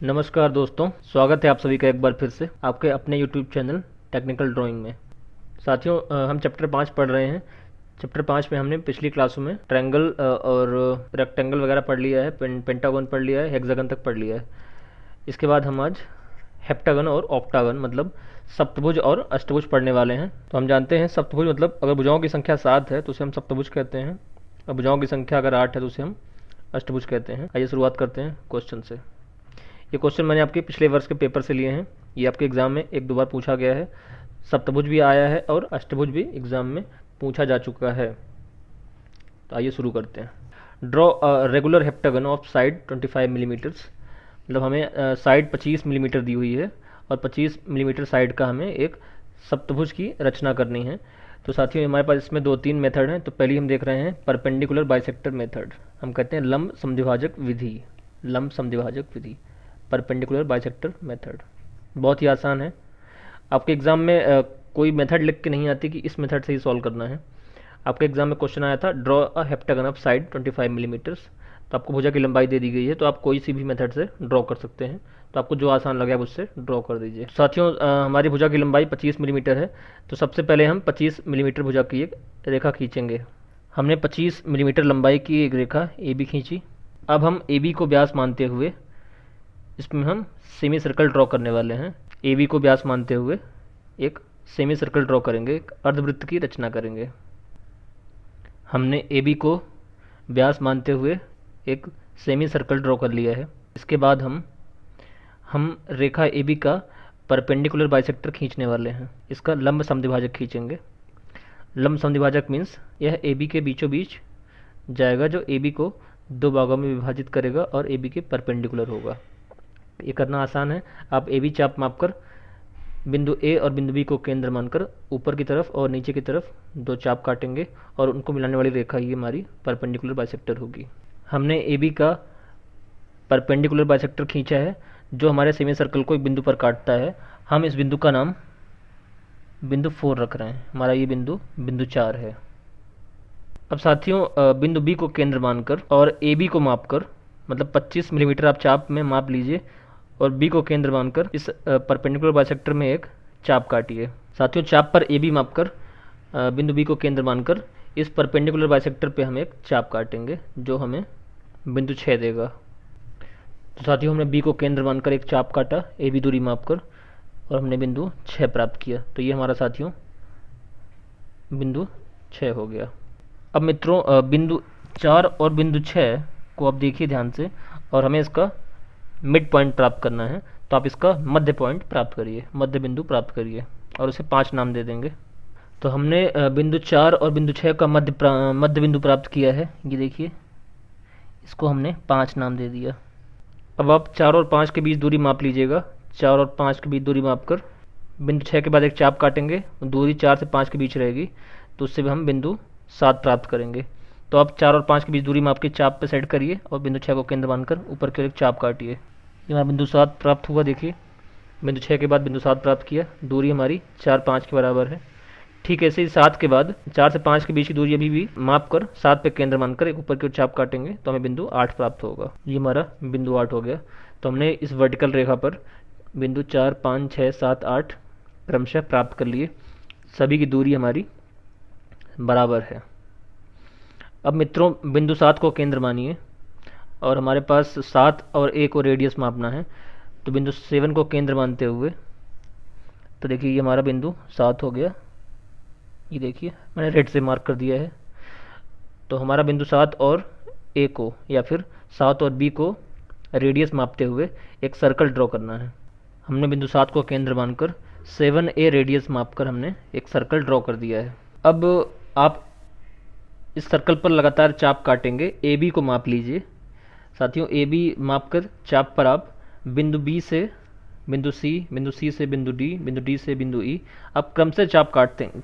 नमस्कार दोस्तों, स्वागत है आप सभी का एक बार फिर से आपके अपने YouTube चैनल टेक्निकल ड्राइंग में। साथियों, हम चैप्टर 5 पढ़ रहे हैं। चैप्टर 5 में हमने पिछली क्लासों में ट्रायंगल और रेक्टेंगल वगैरह पढ़ लिया है, पेंटागन पढ़ लिया है, हेक्सागन तक पढ़ लिया है। इसके बाद हम आज हेप्टागन और ऑक्टागन मतलब सप्तभुज और अष्टभुज पढ़ने वाले हैं। तो हम जानते हैं सप्तभुज मतलब अगर भुजाओं की संख्या 7 है तो उसे हम सप्तभुज कहते हैं, और भुजाओं की संख्या अगर 8 है तो उसे हम अष्टभुज कहते हैं। आइए शुरुआत करते हैं क्वेश्चन से। ये क्वेश्चन मैंने आपके पिछले वर्ष के पेपर से लिए हैं। ये आपके एग्जाम में एक दो बार पूछा गया है। सप्तभुज भी आया है और अष्टभुज भी एग्जाम में पूछा जा चुका है। तो आइए शुरू करते हैं। Draw regular heptagon of side 25 millimetres, मतलब हमें साइड 25 मिलीमीटर दी हुई है और 25 मिलीमीटर साइड का हमें एक सप्तभुज की रचना करनी है। तो साथियों, हमारे पास इसमें दो तीन मेथड हैं। तो पहली हम देख रहे हैं परपेंडिकुलर बाइसेक्टर मेथड, हम कहते हैं लंब समद्विभाजक विधि। लंब समद्विभाजक विधि, परपेंडिकुलर बाइसेक्टर मेथड, बहुत ही आसान है। आपके एग्जाम में कोई मेथड लिख के नहीं आती कि इस मेथड से ही सॉल्व करना है। आपके एग्जाम में क्वेश्चन आया था draw a heptagon of side 25 millimetres, तो आपको भुजा की लंबाई दे दी गई है, तो आप कोई सी भी मेथड से ड्रॉ कर सकते हैं। तो आपको जो आसान लगे आप उससे ड्रॉ कर दीजिए। साथियों, हमारी भुजा की लंबाई 25 मिलीमीटर है, तो सबसे पहले हम 25 मिलीमीटर भुजा की एक रेखा खींचेंगे। हमने 25 मिलीमीटर लंबाई की एक रेखा ए बी खींची। अब हम ए बी को व्यास मानते हुए इसमें हम सेमी सर्कल ड्रॉ करने वाले हैं। ए बी को व्यास मानते हुए एक सेमी सर्कल ड्रॉ करेंगे, एक अर्धवृत्त की रचना करेंगे। हमने ए बी को व्यास मानते हुए एक सेमी सर्कल ड्रॉ कर लिया है। इसके बाद हम रेखा ए बी का परपेंडिकुलर बाइसेक्टर खींचने वाले हैं। इसका लंब समद्विभाजक खींचेंगे। लंब समद्विभाजक मीन्स यह ए बी के बीचों बीच जाएगा, जो ए बी को दो भागों में विभाजित करेगा और ए बी के परपेंडिकुलर होगा। ये करना आसान है। आप ए बी चाप मापकर बिंदु ए और बिंदु बी को केंद्र मानकर ऊपर की तरफ और नीचे की तरफ दो चाप काटेंगे और उनको मिलाने वाली रेखा ही हमारी परपेंडिकुलर बाइसेक्टर होगी। हमने ए बी का परपेंडिकुलर बाइसेक्टर खींचा है जो हमारे सेमी सर्कल को एक बिंदु पर काटता है। हम इस बिंदु का नाम बिंदु 4 रख रहे हैं। हमारा ये बिंदु 4 है। अब साथियों, बिंदु बी को केंद्र मानकर और ए बी को मापकर, मतलब 25 मिलीमीटर आप चाप में माप लीजिए और बी को केंद्र मानकर इस परपेंडिकुलर बाइसेक्टर में एक चाप काटिए। साथियों, चाप पर ए बी मापकर बिंदु बी को केंद्र मानकर इस परपेंडिकुलर बाइसेक्टर पे हम एक चाप काटेंगे जो हमें बिंदु 6 देगा। तो साथियों, हमने बी को केंद्र मानकर एक चाप काटा ए बी दूरी मापकर और हमने बिंदु 6 प्राप्त किया। तो ये हमारा साथियों बिंदु 6 हो गया। अब मित्रों, बिंदु 4 और बिंदु 6 को आप देखिए ध्यान से, और हमें इसका मिड पॉइंट प्राप्त करना है। तो आप इसका मध्य पॉइंट प्राप्त करिए, मध्य बिंदु प्राप्त करिए और उसे 5 नाम दे देंगे। तो हमने बिंदु 4 और बिंदु 6 का मध्य बिंदु प्राप्त किया है। ये देखिए, इसको हमने 5 नाम दे दिया। अब आप 4 और 5 के बीच दूरी माप लीजिएगा। 4 और 5 के बीच दूरी माप कर बिंदु 6 के बाद एक चाप काटेंगे, दूरी 4 से 5 के बीच रहेगी, तो उससे भी हम बिंदु 7 प्राप्त करेंगे। तो आप 4 और 5 के बीच दूरी माप के चाप पे सेट करिए और बिंदु 6 को केंद्र मानकर ऊपर की ओर एक चाप काटिए। ये हमारा बिंदु 7 प्राप्त हुआ। देखिए, बिंदु 6 के बाद बिंदु 7 प्राप्त किया। दूरी हमारी 4 5 के बराबर है। ठीक ऐसे ही 7 के बाद 4 से 5 के बीच की दूरी अभी भी माप कर 7 पे केंद्र मानकर एक ऊपर की ओर चाप काटेंगे तो हमें बिंदु 8 प्राप्त होगा। ये हमारा बिंदु 8 हो गया। तो हमने इस वर्टिकल रेखा पर बिंदु 4 5 6 7 8 क्रमशः प्राप्त कर लिए। सभी की दूरी हमारी बराबर है। अब मित्रों, बिंदु 7 को केंद्र मानिए और हमारे पास 7 और 1 को रेडियस मापना है। तो बिंदु 7 को केंद्र मानते हुए, तो देखिए ये हमारा बिंदु 7 हो गया। ये देखिए मैंने रेड से मार्क कर दिया है। तो हमारा बिंदु 7 और ए को या फिर 7 और बी को रेडियस मापते हुए एक सर्कल ड्रॉ करना है। हमने बिंदु 7 को केंद्र मानकर 7a रेडियस मापकर हमने एक सर्कल ड्रॉ कर दिया है। अब आप इस सर्कल पर लगातार चाप काटेंगे। ए बी को माप लीजिए। साथियों, ए बी माप कर चाप पर आप बिंदु बी से बिंदु सी, बिंदु सी से बिंदु डी, बिंदु डी से बिंदु ई, आप क्रम से चाप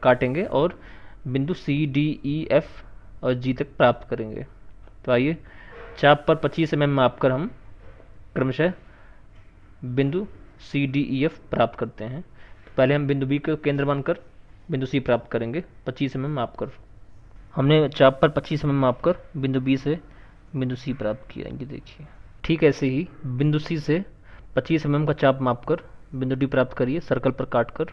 काटेंगे और बिंदु सी डी ई एफ और जी तक प्राप्त करेंगे। तो आइए, चाप पर 25 mm माप कर हम क्रमशः बिंदु सी डी ई एफ प्राप्त करते हैं। तो पहले हम बिंदु बी को केंद्र मानकर बिंदु सी प्राप्त करेंगे 25 mm माप कर। हमने चाप पर 25 mm माप कर बिंदु बी से बिंदु सी प्राप्त किया। ये देखिए, ठीक ऐसे ही बिंदु सी से 25 mm का चाप मापकर बिंदु डी प्राप्त करिए सर्कल पर काटकर।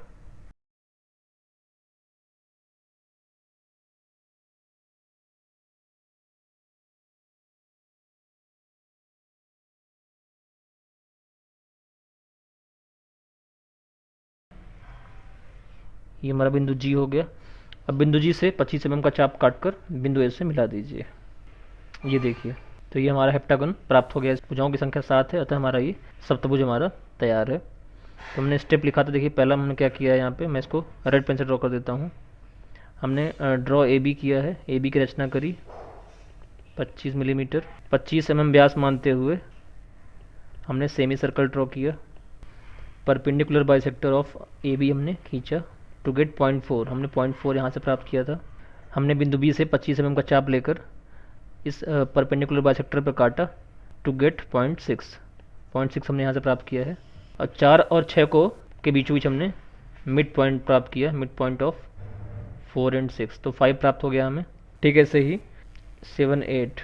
ये हमारा बिंदु जी हो गया। अब बिंदु जी से 25 mm का चाप काटकर बिंदु ए से मिला दीजिए। ये देखिए, तो ये हमारा हेप्टागन प्राप्त हो गया। इस भुजाओं की संख्या 7 है, अतः हमारा ये सप्तभुज हमारा तैयार है। तो हमने स्टेप लिखा था, देखिए पहला हमने क्या किया है, यहाँ पे मैं इसको रेड पेन से ड्रॉ कर देता हूँ। हमने ड्रॉ ए बी किया है, ए बी की रचना करी 25 मिलीमीटर, 25 mm व्यास मानते हुए हमने सेमी सर्कल ड्रॉ किया। Perpendicular bisector of A B हमने खींचा टू गेट 0.4, हमने 0.4 यहाँ से प्राप्त किया था। हमने बिंदु बी से 25 mm का चाप लेकर इस परपेंडिकुलर बाइसेक्टर पर काटा टू गेट 0.6 हमने यहाँ से प्राप्त किया है। और 4 और 6 को के बीच बीच हमने मिड पॉइंट प्राप्त किया, मिड पॉइंट ऑफ 4 और 6, तो 5 प्राप्त हो गया हमें। ठीक है, ऐसे ही 7, 8,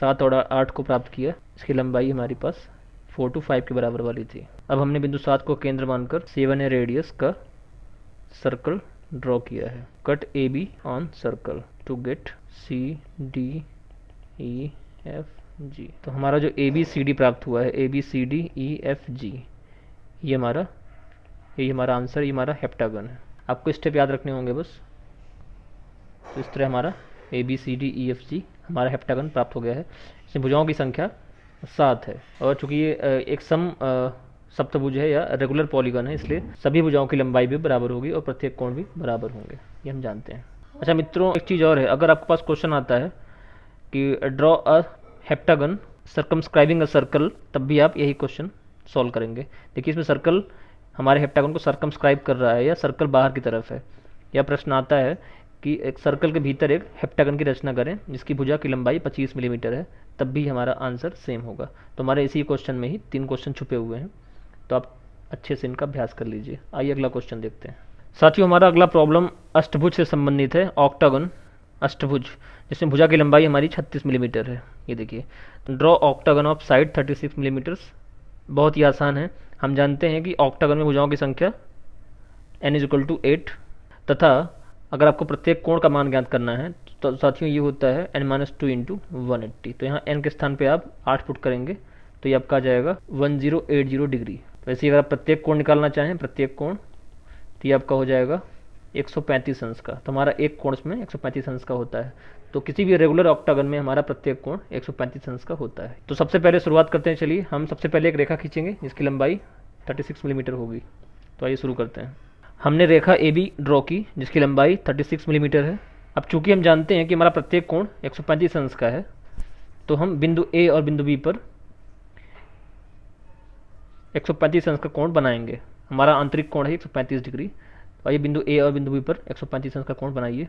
7 और 8 को प्राप्त किया। इसकी लंबाई हमारे पास 4 to 5 के बराबर वाली थी। अब हमने बिंदु 7 को केंद्र मानकर 7 रेडियस का सर्कल ड्रॉ किया है। Cut A B on circle to get C D E F G. तो हमारा जो ए बी सी डी प्राप्त हुआ है, A B C D E F G, ये हमारा आंसर, ये हमारा हेप्टागन है। आपको स्टेप याद रखने होंगे बस। तो इस तरह हमारा A B C D E F G हमारा हेप्टागन प्राप्त हो गया है। इसमें भुजाओं की संख्या 7 है, और चूंकि ये एक सप्तभुज है या रेगुलर पॉलीगन है, इसलिए सभी भुजाओं की लंबाई भी बराबर होगी और प्रत्येक कोण भी बराबर होंगे, ये हम जानते हैं। अच्छा मित्रों, एक चीज़ और है, अगर आपके पास क्वेश्चन आता है कि draw a heptagon circumscribing a circle, तब भी आप यही क्वेश्चन सॉल्व करेंगे। देखिए इसमें सर्कल हमारे हेप्टागन को सर्कमस्क्राइब कर रहा है या सर्कल बाहर की तरफ है। यह प्रश्न आता है कि एक सर्कल के भीतर एक हेप्टागन की रचना करें जिसकी भुजा की लंबाई 25 मिलीमीटर है, तब भी हमारा आंसर सेम होगा। तो हमारे इसी क्वेश्चन में ही 3 क्वेश्चन छुपे हुए हैं, तो आप अच्छे से इनका अभ्यास कर लीजिए। आइए अगला क्वेश्चन देखते हैं। साथियों, हमारा अगला प्रॉब्लम अष्टभुज से संबंधित है, ऑक्टागन, अष्टभुज, जिसमें भुजा की लंबाई हमारी 36 मिलीमीटर है। ये देखिए, draw octagon of side 36 millimetres. बहुत ही आसान है, हम जानते हैं कि ऑक्टागन में भुजाओं की संख्या n=8, तथा अगर आपको प्रत्येक कोण का मान ज्ञात करना है तो साथियों ये होता है n-2 इंटू 180। तो यहाँ n के स्थान पे आप 8 पुट करेंगे तो ये आपका आ जाएगा 1080 डिग्री। वैसे अगर आप प्रत्येक कोण निकालना चाहें, प्रत्येक कोण, तो ये आपका हो जाएगा 135 अंश का। तो हमारा एक कोण इसमें 135 अंश का होता है। तो किसी भी रेगुलर ऑक्टागन में हमारा प्रत्येक कोण 135 अंश का होता है। तो सबसे पहले शुरुआत करते हैं। चलिए हम सबसे पहले एक रेखा खींचेंगे जिसकी लंबाई 36 मिलीमीटर होगी। तो आइए शुरू करते हैं। हमने रेखा ए बी ड्रॉ की जिसकी लंबाई 36 मिलीमीटर है। अब चूंकि हम जानते हैं कि हमारा प्रत्येक कोण 135 अंश का है, तो हम बिंदु ए और बिंदु बी पर 135 अंश का कोण बनाएंगे। हमारा आंतरिक कोण है 135 डिग्री। तो आइए बिंदु ए और बिंदु बी पर 135 अंश का कोण बनाइए।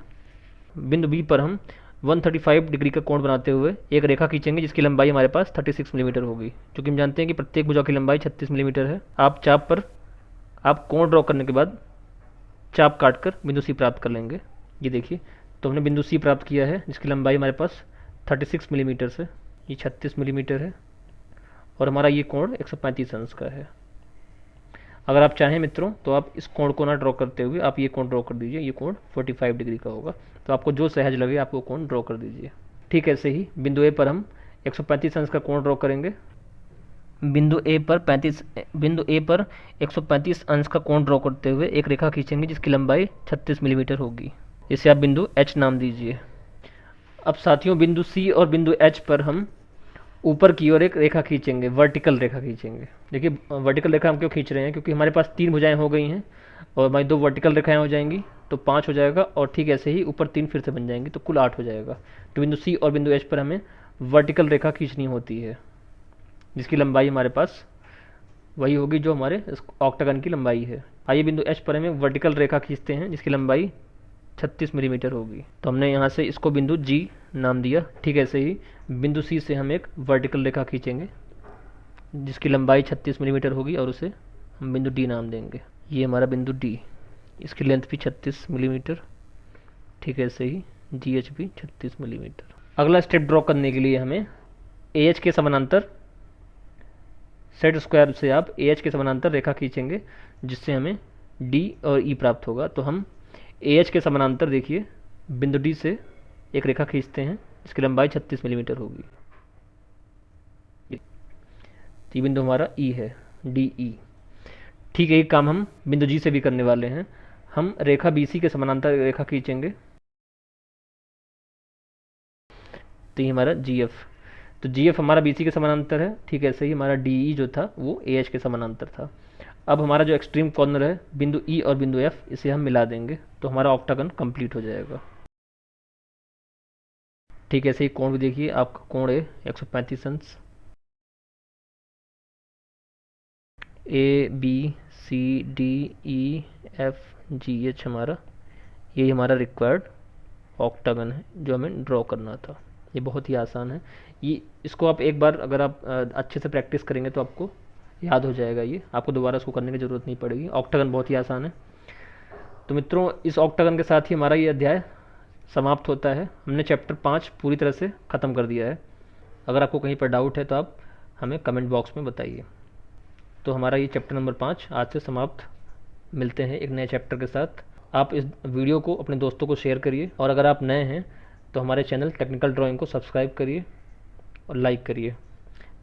बिंदु बी पर हम 135 डिग्री का कोण बनाते हुए एक रेखा खींचेंगे जिसकी लंबाई हमारे पास 36 मिलीमीटर होगी। क्योंकि हम जानते हैं कि प्रत्येक भुजा की लंबाई 36 मिलीमीटर है। आप कोण ड्रॉ करने के बाद चाप काटकर बिंदु सी प्राप्त कर लेंगे। ये देखिए, तो हमने बिंदु सी प्राप्त किया है जिसकी लंबाई हमारे पास 36 मिलीमीटर से, ये 36 मिलीमीटर है, और हमारा ये कोण 135 अंश का है। अगर आप चाहें मित्रों तो आप इस कोण को ना ड्रॉ करते हुए आप ये कोण ड्रॉ कर दीजिए। ये कोण 45 डिग्री का होगा। तो आपको जो सहज लगे आप वो कोण ड्रॉ कर दीजिए। ठीक है, ऐसे ही बिंदु ए पर हम 135 अंश का कोण ड्रॉ करेंगे। बिंदु ए पर 135 अंश का कोण ड्रॉ करते हुए एक रेखा खींचेंगे जिसकी लंबाई 36 मिलीमीटर होगी। इसे आप बिंदु एच नाम दीजिए। अब साथियों, बिंदु सी और बिंदु एच पर हम ऊपर की ओर एक रेखा खींचेंगे, वर्टिकल रेखा खींचेंगे। देखिए वर्टिकल रेखा हम क्यों खींच रहे हैं, क्योंकि हमारे पास 3 भुजाएं हो गई हैं और हमारी 2 वर्टिकल रेखाएं हो जाएंगी तो 5 हो जाएगा, और ठीक ऐसे ही ऊपर 3 फिर से बन जाएंगी तो कुल 8 हो जाएगा। तो बिंदु सी और बिंदु एच पर हमें वर्टिकल रेखा खींचनी होती है जिसकी लंबाई हमारे पास वही होगी जो हमारे ऑक्टागन की लंबाई है। आइए बिंदु एच पर हमें वर्टिकल रेखा खींचते हैं जिसकी लंबाई 36 मिलीमीटर होगी। तो हमने यहाँ से इसको बिंदु जी नाम दिया। ठीक ऐसे ही बिंदु सी से हम एक वर्टिकल रेखा खींचेंगे जिसकी लंबाई 36 मिलीमीटर होगी और उसे हम बिंदु डी नाम देंगे। ये हमारा बिंदु डी, इसकी लेंथ भी 36 मिलीमीटर। ठीक ऐसे ही जी एच भी 36 मिलीमीटर। अगला स्टेप ड्रॉ करने के लिए हमें ए एच के समानांतर सेट स्क्वायर से आप ए एच के समानांतर रेखा खींचेंगे जिससे हमें डी और ई प्राप्त होगा। तो हम ए एच के समानांतर देखिए बिंदु डी से एक रेखा खींचते हैं जिसकी लंबाई 36 मिलीमीटर होगी। ये बिंदु हमारा ई है, डी ई। ठीक है, एक काम हम बिंदु जी से भी करने वाले हैं। हम रेखा बी सी के समानांतर रेखा खींचेंगे, तो ये हमारा जी एफ। तो जी एफ हमारा बी सी के समानांतर है। ठीक है, ऐसे ही हमारा डी ई जो था वो ए एच के समानांतर था। अब हमारा जो एक्सट्रीम कॉर्नर है बिंदु ई और बिंदु एफ, इसे हम मिला देंगे तो हमारा ऑक्टागन कंप्लीट हो जाएगा। ठीक है, ऐसे ही कोण भी देखिए, आपका कोण है 135 अंश। A B C D E F G H हमारा, यही हमारा रिक्वायर्ड ऑक्टागन है जो हमें ड्रॉ करना था। ये बहुत ही आसान है। ये इसको आप एक बार अगर आप अच्छे से प्रैक्टिस करेंगे तो आपको याद हो जाएगा। ये आपको दोबारा इसको करने की ज़रूरत नहीं पड़ेगी। ऑक्टागन बहुत ही आसान है। तो मित्रों, इस ऑक्टागन के साथ ही हमारा ये अध्याय समाप्त होता है। हमने चैप्टर 5 पूरी तरह से ख़त्म कर दिया है। अगर आपको कहीं पर डाउट है तो आप हमें कमेंट बॉक्स में बताइए। तो हमारा ये चैप्टर नंबर 5 आज से समाप्त। मिलते हैं एक नए चैप्टर के साथ। आप इस वीडियो को अपने दोस्तों को शेयर करिए, और अगर आप नए हैं तो हमारे चैनल टेक्निकल ड्राइंग को सब्सक्राइब करिए और लाइक करिए।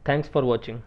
Thanks for watching.